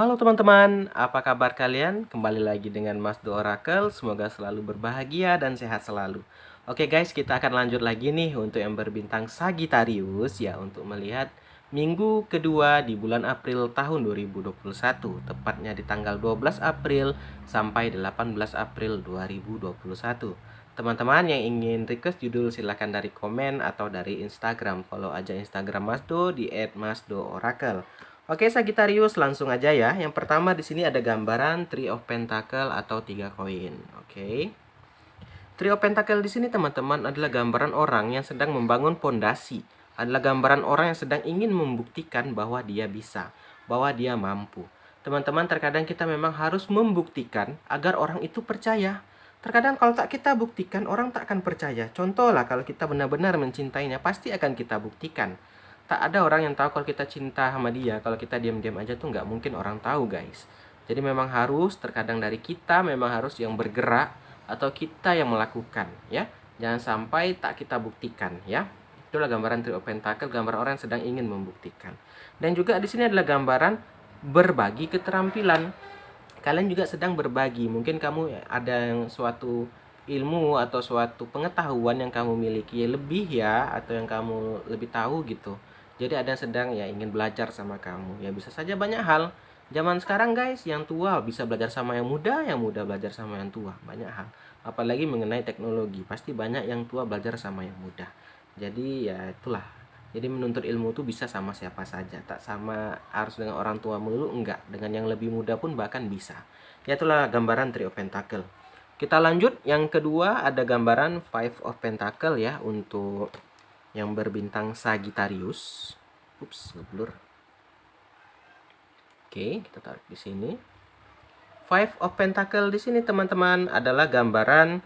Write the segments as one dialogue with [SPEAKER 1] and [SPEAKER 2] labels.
[SPEAKER 1] Halo teman-teman, apa kabar kalian? Kembali lagi dengan Mas Do Oracle, semoga selalu berbahagia dan sehat selalu. Oke guys, kita akan lanjut lagi nih untuk yang berbintang Sagittarius ya, untuk melihat minggu kedua di bulan April tahun 2021, tepatnya di tanggal 12 April sampai 18 April 2021. Teman-teman yang ingin request judul silahkan dari komen atau dari Instagram, follow aja Instagram Mas Do di @masdooracle. Oke, Sagittarius, langsung aja ya. Yang pertama di sini ada gambaran Three of Pentacle atau 3 koin. Oke. Three of Pentacle di sini teman-teman adalah gambaran orang yang sedang membangun pondasi. Adalah gambaran orang yang sedang ingin membuktikan bahwa dia bisa, bahwa dia mampu. Teman-teman, terkadang kita memang harus membuktikan agar orang itu percaya. Terkadang kalau tak kita buktikan, orang tak akan percaya. Contoh lah, kalau kita benar-benar mencintainya, pasti akan kita buktikan. Tak ada orang yang tahu kalau kita cinta sama dia. Kalau kita diam-diam aja tuh nggak mungkin orang tahu, guys. Jadi memang harus, terkadang dari kita memang harus yang bergerak atau kita yang melakukan, ya. Jangan sampai tak kita buktikan, ya. Itulah gambaran Three of Pentacle, gambaran orang yang sedang ingin membuktikan. Dan juga di sini adalah gambaran berbagi keterampilan. Kalian juga sedang berbagi. Mungkin kamu ada yang suatu ilmu atau suatu pengetahuan yang kamu miliki lebih ya, atau yang kamu lebih tahu gitu. Jadi ada yang sedang ya ingin belajar sama kamu. Ya bisa saja banyak hal. Zaman sekarang guys, yang tua bisa belajar sama yang muda belajar sama yang tua. Banyak hal. Apalagi mengenai teknologi, pasti banyak yang tua belajar sama yang muda. Jadi ya itulah. Jadi menuntut ilmu itu bisa sama siapa saja, tak sama harus dengan orang tua melulu, enggak. Dengan yang lebih muda pun bahkan bisa. Ya itulah gambaran Three of Pentacle. Kita lanjut, yang kedua ada gambaran Five of Pentacle ya, untuk yang berbintang Sagittarius. Ups, ngeblur. Oke, kita tarik di sini. Five of Pentacle di sini teman-teman adalah gambaran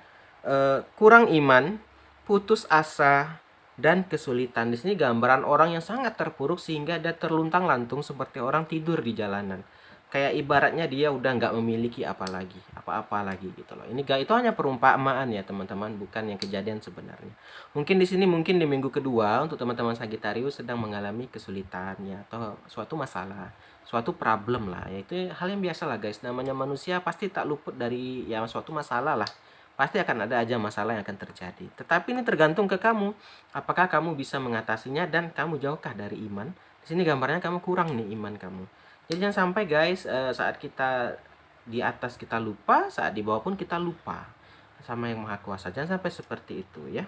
[SPEAKER 1] kurang iman, putus asa, dan kesulitan. Di sini gambaran orang yang sangat terpuruk sehingga dia terluntang-lantung seperti orang tidur di jalanan. Kayak ibaratnya dia udah nggak memiliki apa-apa lagi gitu loh. Ini itu hanya perumpamaan ya teman-teman, bukan yang kejadian sebenarnya. Mungkin di sini, mungkin di minggu kedua untuk teman-teman Sagittarius sedang mengalami kesulitan ya, atau suatu masalah, suatu problem lah. Ya itu hal yang biasa lah guys. Namanya manusia pasti tak luput dari ya suatu masalah lah. Pasti akan ada aja masalah yang akan terjadi. Tetapi ini tergantung ke kamu. Apakah kamu bisa mengatasinya dan kamu jauhkah dari iman? Di sini gambarnya kamu kurang nih iman kamu. Jadi jangan sampai guys, saat kita di atas kita lupa, saat di bawah pun kita lupa sama yang maha kuasa. Jangan sampai seperti itu ya.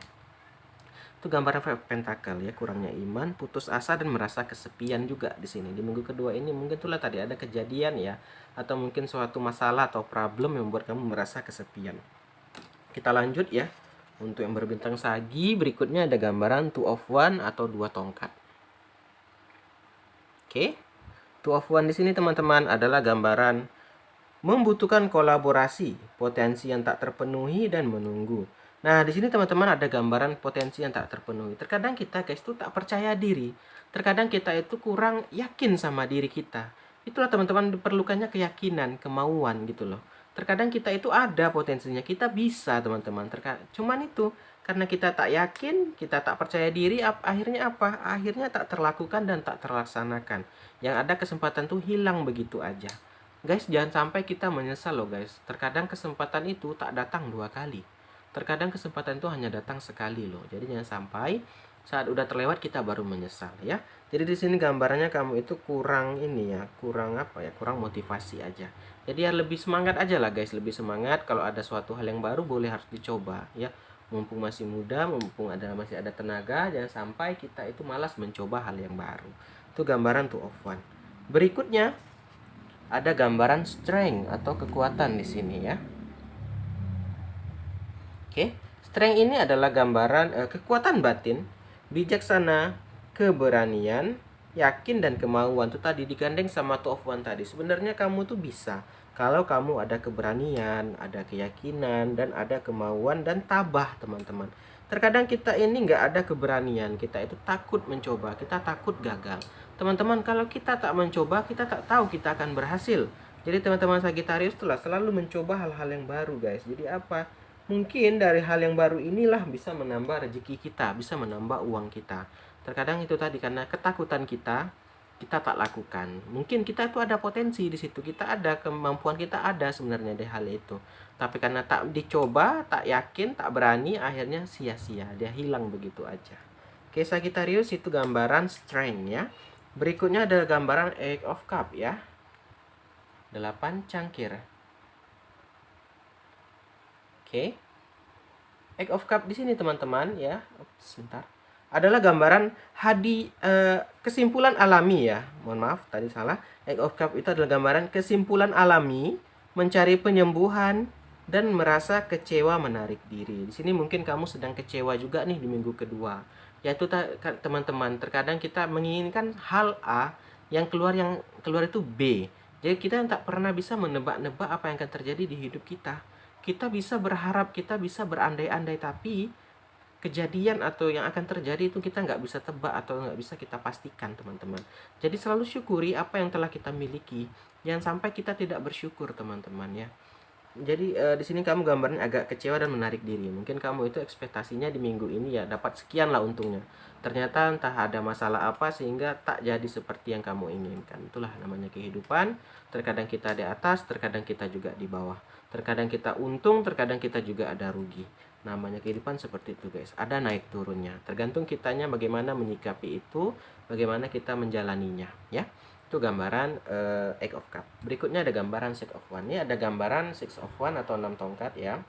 [SPEAKER 1] Itu gambaran Five Pentacle ya, kurangnya iman, putus asa, dan merasa kesepian juga di sini. Di minggu kedua ini mungkin itulah tadi ada kejadian ya, atau mungkin suatu masalah atau problem yang membuat kamu merasa kesepian. Kita lanjut ya. Untuk yang berbintang Sagi, berikutnya ada gambaran Two of One atau 2 tongkat. Oke. Two of One di sini teman-teman adalah gambaran membutuhkan kolaborasi, potensi yang tak terpenuhi, dan menunggu. Nah, di sini teman-teman ada gambaran potensi yang tak terpenuhi. Terkadang kita guys itu tak percaya diri. Terkadang kita itu kurang yakin sama diri kita. Itulah teman-teman, diperlukannya keyakinan, kemauan gitu loh. Terkadang kita itu ada potensinya, kita bisa teman-teman. Cuman itu karena kita tak yakin, kita tak percaya diri, akhirnya apa? Akhirnya tak terlakukan dan tak terlaksanakan. Yang ada kesempatan tuh hilang begitu aja. Guys, jangan sampai kita menyesal loh guys. Terkadang kesempatan itu tak datang 2 kali. Terkadang kesempatan itu hanya datang sekali loh. Jadi jangan sampai saat udah terlewat kita baru menyesal ya. Jadi di sini gambarnya kamu itu kurang ini ya, kurang apa ya, kurang motivasi aja. Jadi ya lebih semangat aja lah guys, lebih semangat. Kalau ada suatu hal yang baru boleh harus dicoba ya. Mumpung masih muda, mumpung masih ada tenaga, jangan sampai kita itu malas mencoba hal yang baru. Itu gambaran Two of One. Berikutnya ada gambaran strength atau kekuatan di sini ya. Oke, strength ini adalah gambaran kekuatan batin, bijaksana, keberanian, yakin, dan kemauan. Itu tadi digandeng sama Two of One tadi. Sebenarnya kamu tuh bisa kalau kamu ada keberanian, ada keyakinan, dan ada kemauan dan tabah teman-teman. Terkadang kita ini nggak ada keberanian, kita itu takut mencoba, kita takut gagal. Teman-teman, kalau kita tak mencoba, kita tak tahu kita akan berhasil. Jadi teman-teman Sagittarius telah selalu mencoba hal-hal yang baru guys. Jadi apa? Mungkin dari hal yang baru inilah bisa menambah rezeki kita, bisa menambah uang kita. Terkadang itu tadi karena ketakutan kita, kita tak lakukan. Mungkin kita tuh ada potensi di situ, kita ada kemampuan, kita ada sebenarnya di hal itu. Tapi karena tak dicoba, tak yakin, tak berani, akhirnya sia-sia, dia hilang begitu aja. Oke, Sagittarius itu gambaran strength ya. Berikutnya ada gambaran Eight of Cup ya. 8 cangkir. Oke. Eight of Cup di sini teman-teman ya. Sebentar. Adalah gambaran kesimpulan alami ya. Mohon maaf tadi salah. Eight of Cup itu adalah gambaran kesimpulan alami, mencari penyembuhan dan merasa kecewa menarik diri. Di sini mungkin kamu sedang kecewa juga nih di minggu kedua. Yaitu teman-teman, terkadang kita menginginkan hal A yang keluar itu B. Jadi kita tak pernah bisa menebak-nebak apa yang akan terjadi di hidup kita. Kita bisa berharap, kita bisa berandai-andai, tapi kejadian atau yang akan terjadi itu kita nggak bisa tebak atau nggak bisa kita pastikan teman-teman. Jadi selalu syukuri apa yang telah kita miliki, jangan sampai kita tidak bersyukur teman-teman ya. Jadi di sini kamu gambarnya agak kecewa dan menarik diri. Mungkin kamu itu ekspektasinya di minggu ini ya dapat sekian lah untungnya. Ternyata entah ada masalah apa sehingga tak jadi seperti yang kamu inginkan. Itulah namanya kehidupan. Terkadang kita di atas, terkadang kita juga di bawah. Terkadang kita untung, terkadang kita juga ada rugi. Namanya kehidupan seperti itu guys. Ada naik turunnya. Tergantung kitanya bagaimana menyikapi itu, bagaimana kita menjalaninya ya. Itu gambaran Eight of Cup. Berikutnya ada gambaran Six of One. Ini ada gambaran Six of One atau 6 tongkat ya.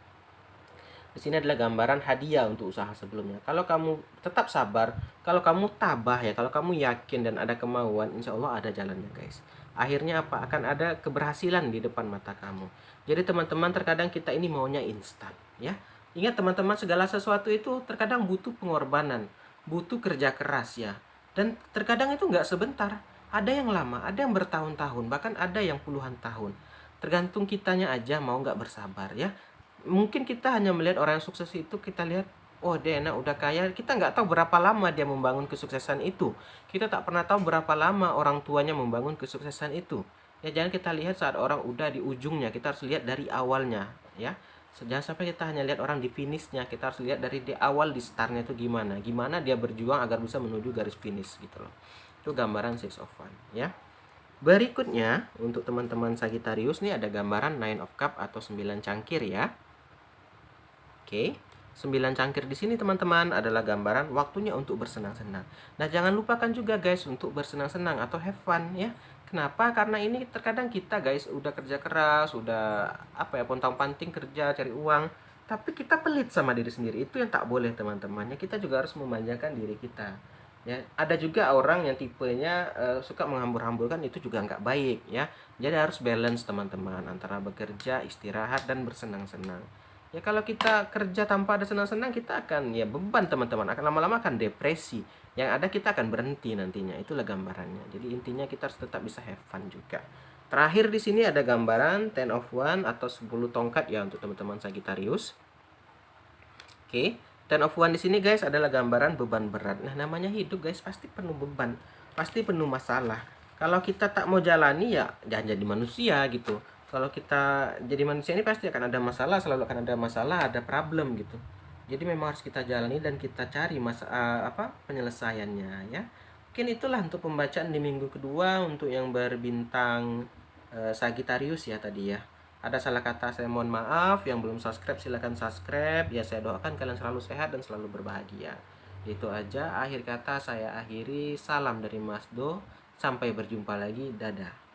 [SPEAKER 1] Di sini adalah gambaran hadiah untuk usaha sebelumnya. Kalau kamu tetap sabar, kalau kamu tabah ya, kalau kamu yakin dan ada kemauan, insya Allah ada jalannya guys. Akhirnya apa? Akan ada keberhasilan di depan mata kamu. Jadi teman-teman, terkadang kita ini maunya instan ya. Ingat teman-teman, segala sesuatu itu terkadang butuh pengorbanan, butuh kerja keras ya. Dan terkadang itu nggak sebentar. Ada yang lama, ada yang bertahun-tahun, bahkan ada yang puluhan tahun. Tergantung kitanya aja mau nggak bersabar ya. Mungkin kita hanya melihat orang yang sukses itu, kita lihat, oh dia enak, udah kaya. Kita nggak tahu berapa lama dia membangun kesuksesan itu. Kita tak pernah tahu berapa lama orang tuanya membangun kesuksesan itu. Ya jangan kita lihat saat orang udah di ujungnya, kita harus lihat dari awalnya ya. Jangan sampai kita hanya lihat orang di finishnya, kita harus lihat dari di awal, di startnya itu gimana dia berjuang agar bisa menuju garis finish gitu loh. Itu gambaran Six of One ya. Berikutnya untuk teman-teman Sagittarius nih ada gambaran Nine of Cup atau 9 cangkir ya. Oke. 9 cangkir di sini teman-teman adalah gambaran waktunya untuk bersenang-senang. Nah, jangan lupakan juga guys untuk bersenang-senang atau have fun ya. Kenapa? Karena ini terkadang kita guys udah kerja keras, udah pontang-panting kerja cari uang, tapi kita pelit sama diri sendiri. Itu yang tak boleh teman-teman. Ya, kita juga harus memanjakan diri kita. Ya, ada juga orang yang tipenya suka menghambur-hamburkan, itu juga nggak baik ya. Jadi harus balance teman-teman antara bekerja, istirahat dan bersenang-senang. Ya kalau kita kerja tanpa ada senang-senang, kita akan ya beban teman-teman, akan lama-lama akan depresi. Yang ada kita akan berhenti nantinya. Itulah gambarannya. Jadi intinya kita harus tetap bisa have fun juga. Terakhir di sini ada gambaran Ten of One atau 10 tongkat ya untuk teman-teman Sagittarius. Oke. Ten of One di sini guys adalah gambaran beban berat. Nah, namanya hidup guys pasti penuh beban, pasti penuh masalah. Kalau kita tak mau jalani ya jangan jadi manusia gitu. Kalau kita jadi manusia ini pasti akan ada masalah, selalu akan ada masalah, ada problem gitu. Jadi memang harus kita jalani dan kita cari penyelesaiannya ya. Mungkin itulah untuk pembacaan di minggu kedua untuk yang berbintang Sagittarius ya tadi ya. Ada salah kata saya mohon maaf, yang belum subscribe silahkan subscribe. Ya saya doakan kalian selalu sehat dan selalu berbahagia. Itu aja akhir kata saya akhiri. Salam dari Mas Do. Sampai berjumpa lagi. Dadah.